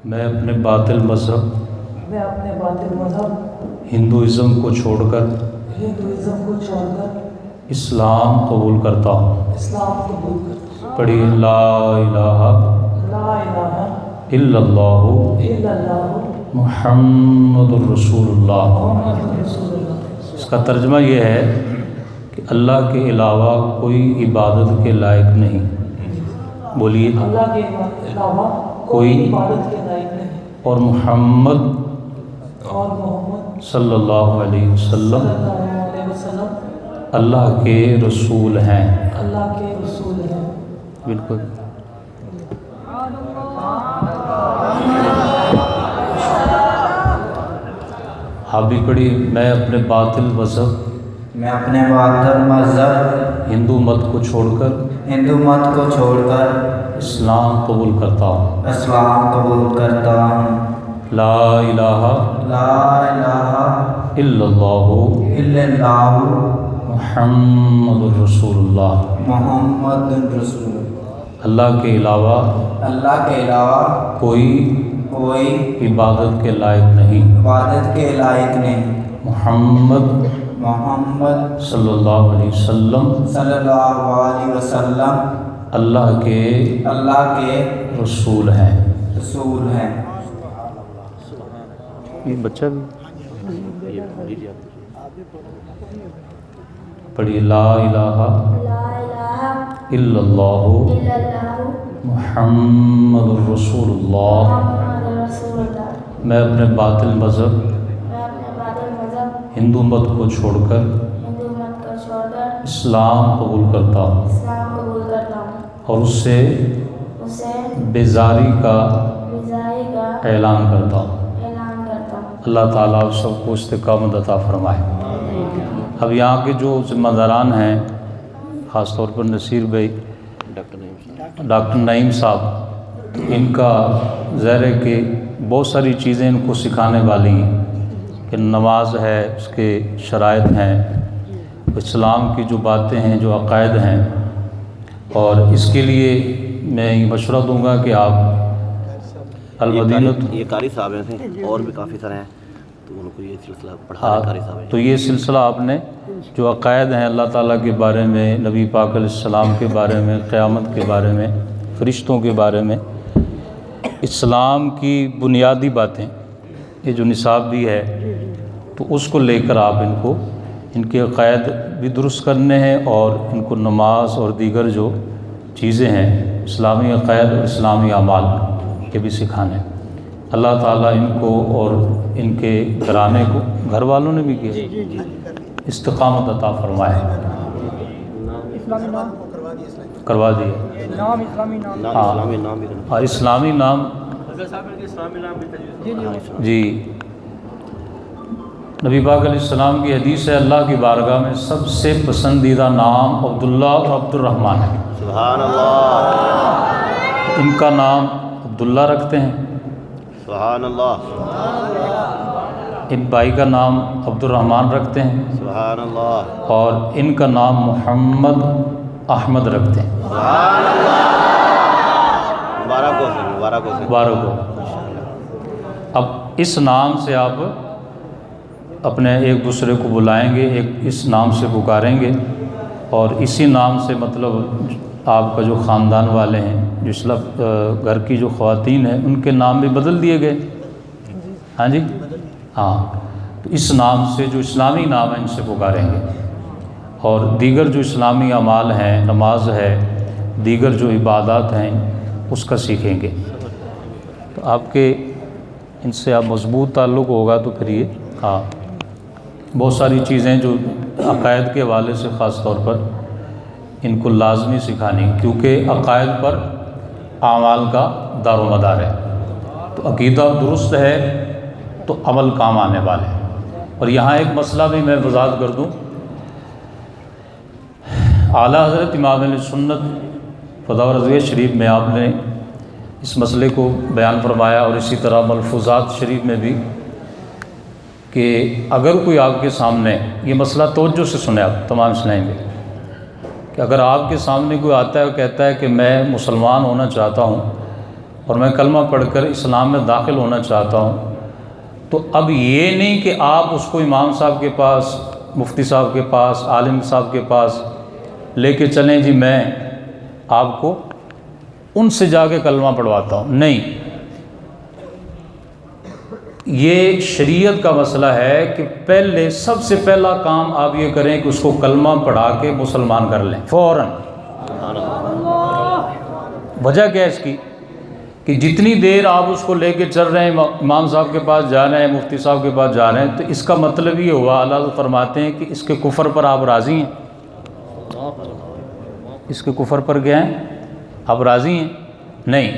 میں اپنے باطل مذہب ہندوازم کو چھوڑ کر اسلام قبول کرتا ہوں۔ پڑھیے لا الہ الا اللہ محمد الرسول اللہ۔ اس کا ترجمہ یہ ہے کہ اللہ کے علاوہ کوئی عبادت کے لائق نہیں۔ بولیے اللہ کے علاوہ کوئی عبادت کے لائق نہیں، اور محمد صلی اللہ علیہ وسلم اللہ کے رسول ہیں۔ اللہ کے رسول ہیں۔ بالکل۔ آپ بھی پڑھی، میں اپنے باطل مذہب ہندو مت کو چھوڑ کر اسلام قبول کرتا ہوں۔ لا الہ الا اللہ محمد الرسول اللہ۔ اللہ کے علاوہ کوئی عبادت کے لائق نہیں۔ محمد صلی اللہ علیہ وسلم اللہ کے رسول ہیں۔ یہ بچہ بھی پڑھی لا الہ الا اللہ محمد الرسول اللہ۔ میں اپنے باطل مذہب ہندو مت کو چھوڑ کر اسلام قبول کرتا ہوں اور اس سے بیزاری کا اعلان کرتا ہوں۔ اللہ تعالیٰ آپ سب کو استقامت عطا فرمائے۔ اب یہاں کے جو ذمہ داران ہیں، خاص طور پر نصیر بھائی، ڈاکٹر نعیم صاحب، ان کا ظاہر ہے کہ بہت ساری چیزیں ان کو سکھانے والی ہیں کہ نماز ہے، اس کے شرائط ہیں، اسلام کی جو باتیں ہیں، جو عقائد ہیں، اور اس کے لیے میں یہ مشورہ دوں گا کہ آپ المدینہ، یہ قاری صاحب ہیں اور بھی کافی سارے ہیں، تو ان کو یہ سلسلہ پڑھا قاری صاحب ہیں۔ تو یہ سلسلہ آپ نے جو عقائد ہیں اللہ تعالیٰ کے بارے میں، نبی پاک علیہ السلام کے بارے میں، قیامت کے بارے میں، فرشتوں کے بارے میں، اسلام کی بنیادی باتیں، یہ جو نصاب بھی ہے، تو اس کو لے کر آپ ان کے عقائد بھی درست کرنے ہیں، اور ان کو نماز اور دیگر جو چیزیں ہیں اسلامی عقائد اور اسلامی اعمال کے بھی سکھانے۔ اللہ تعالیٰ ان کو اور ان کے گھرانے کو، گھر والوں نے بھی کیا، استقامت عطا فرمائے۔ کروا دیا ہاں، اسلامی نام جی۔ نبی پاک علیہ السلام کی حدیث ہے، اللہ کی بارگاہ میں سب سے پسندیدہ نام عبداللہ اور عبد الرحمن ہے۔ سبحان اللہ۔ ان کا نام عبداللہ رکھتے ہیں، سبحان اللہ۔ ان بھائی کا نام عبد الرحمن رکھتے ہیں، سبحان اللہ۔ اور ان کا نام محمد احمد رکھتے ہیں۔ سبحان اللہ۔ مبارک ہو۔ اب اس نام سے آپ اپنے ایک دوسرے کو بلائیں گے، اس نام سے پکاریں گے، اور اسی نام سے مطلب آپ کا جو خاندان والے ہیں، جو گھر کی جو خواتین ہیں، ان کے نام بھی بدل دیے گئے۔ ہاں جی، ہاں، تو اس نام سے جو اسلامی نام ہے ان سے پکاریں گے، اور دیگر جو اسلامی اعمال ہیں، نماز ہے، دیگر جو عبادات ہیں، اس کا سیکھیں گے۔ تو آپ کے ان سے آپ مضبوط تعلق ہوگا تو پھر یہ ہاں بہت ساری چیزیں جو عقائد کے حوالے سے خاص طور پر ان کو لازمی سکھانی، کیونکہ عقائد پر اعمال کا دار و مدار ہے۔ تو عقیدہ درست ہے تو عمل کام آنے والے ہیں۔ اور یہاں ایک مسئلہ بھی میں وضاحت کر دوں، اعلیٰ حضرت امام علیہ سنت فضا و رضویہ شریف میں آپ نے اس مسئلے کو بیان فرمایا، اور اسی طرح ملفوظات شریف میں بھی، کہ اگر کوئی آپ کے سامنے، یہ مسئلہ توجہ سے سنیں، آپ تمام سنیں گے، کہ اگر آپ کے سامنے کوئی آتا ہے اور کہتا ہے کہ میں مسلمان ہونا چاہتا ہوں، اور میں کلمہ پڑھ کر اسلام میں داخل ہونا چاہتا ہوں، تو اب یہ نہیں کہ آپ اس کو امام صاحب کے پاس، مفتی صاحب کے پاس، عالم صاحب کے پاس لے کے چلیں جی میں آپ کو ان سے جا کے کلمہ پڑھواتا ہوں، نہیں، یہ شریعت کا مسئلہ ہے کہ پہلے سب سے پہلا کام آپ یہ کریں کہ اس کو کلمہ پڑھا کے مسلمان کر لیں فوراً۔ وجہ کیا ہے اس کی کہ جتنی دیر آپ اس کو لے کے چل رہے ہیں، امام صاحب کے پاس جا رہے ہیں، مفتی صاحب کے پاس جا رہے ہیں، تو اس کا مطلب یہ ہوا، اللہ فرماتے ہیں کہ اس کے کفر پر آپ راضی ہیں، اس کے کفر پر گئے ہیں آپ راضی ہیں؟ نہیں،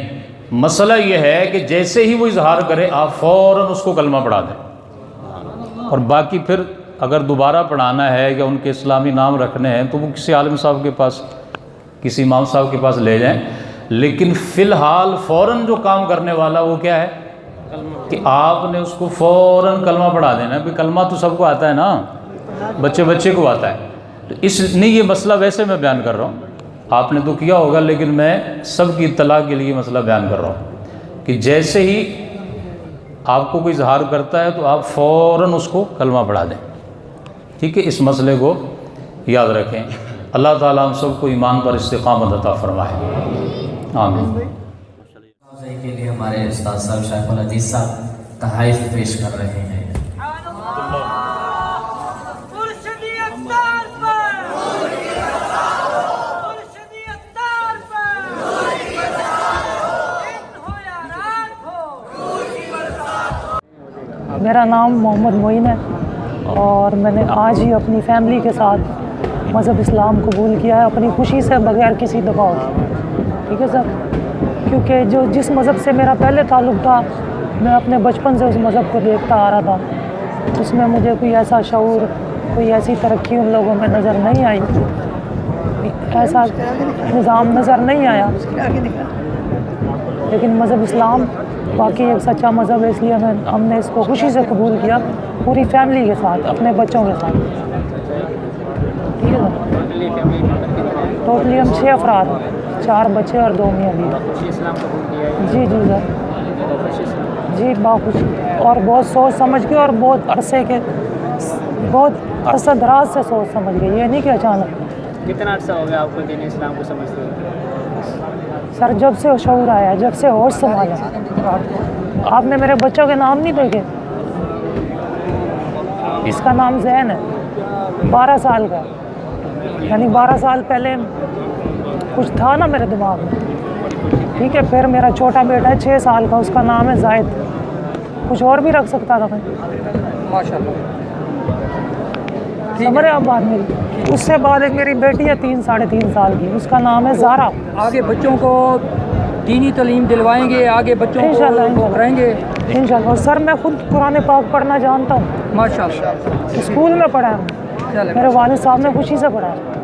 مسئلہ یہ ہے کہ جیسے ہی وہ اظہار کرے آپ فوراً اس کو کلمہ پڑھا دیں، اور باقی پھر اگر دوبارہ پڑھانا ہے یا ان کے اسلامی نام رکھنے ہیں تو وہ کسی عالم صاحب کے پاس، کسی امام صاحب کے پاس لے جائیں، لیکن فی الحال فوراً جو کام کرنے والا وہ کیا ہے کہ آپ نے اس کو فوراً کلمہ پڑھا دینا۔ بھی کلمہ تو سب کو آتا ہے نا، بچے کو آتا ہے، تو اس نہیں، یہ مسئلہ ویسے میں بیان کر رہا ہوں، آپ نے تو کیا ہوگا لیکن میں سب کی اطلاع کے لیے مسئلہ بیان کر رہا ہوں کہ جیسے ہی آپ کو کوئی اظہار کرتا ہے تو آپ فوراً اس کو کلمہ پڑھا دیں، ٹھیک ہے؟ اس مسئلے کو یاد رکھیں۔ اللہ تعالیٰ ہم سب کو ایمان پر استقامت عطا فرمائے، آمین۔ کے لیے ہمارے استاد صاحب شیخ الحدیث صاحب تحائف پیش کر رہے ہیں۔ میرا نام محمد معین ہے اور میں نے آج ہی اپنی فیملی کے ساتھ مذہب اسلام قبول کیا ہے، اپنی خوشی سے، بغیر کسی دباؤ کے، ٹھیک ہے سر؟ کیونکہ جس مذہب سے میرا پہلے تعلق تھا، میں اپنے بچپن سے اس مذہب کو دیکھتا آ رہا تھا، اس میں مجھے کوئی ایسا شعور، کوئی ایسی ترقی ان لوگوں میں نظر نہیں آئی، ایسا نظام نظر نہیں آیا، لیکن مذہب اسلام واقعی ایک سچا مذہب ہے، اس لیے ہم نے اس کو خوشی سے قبول کیا، پوری فیملی کے ساتھ، اپنے بچوں کے ساتھ، ٹھیک ہے سر؟ ٹوٹلی ہم 6 افراد ہیں، 4 بچے اور 2 میاں بیوی۔ جی جی سر، جی باخوشی، اور بہت سوچ سمجھ کے، اور بہت عرصہ دراز سے سوچ سمجھ کے، یہ نہیں کہ اچانک۔ کتنا عرصہ ہو گیا آپ کو دین اسلام کو سمجھتے ہوئے؟ سر جب سے شعور آیا، جب سے ہوش سنبھالا۔ آپ نے میرے بچوں کے نام نہیں دیکھے؟ اس کا نام زین ہے، 12 سال کا، یعنی 12 سال پہلے کچھ تھا نا میرے دماغ میں، ٹھیک ہے؟ پھر میرا چھوٹا بیٹا ہے 6 سال کا، اس کا نام ہے زائد، کچھ اور بھی رکھ سکتا تھا میں، ماشاءاللہ۔ سمجھ آپ بات میری؟ اس سے بعد ایک میری بیٹی ہے 3 ساڑھے 3 سال کی، اس کا نام ہے زارا۔ آگے بچوں کو دینی تعلیم دلوائیں گے، آگے بچوں کو کریں گے انشاءاللہ۔ اور سر میں خود قرآن پاک پڑھنا جانتا ہوں، ماشاءاللہ۔ اسکول میں پڑھا ہے، میرے والد صاحب نے خوشی سے پڑھا ہے۔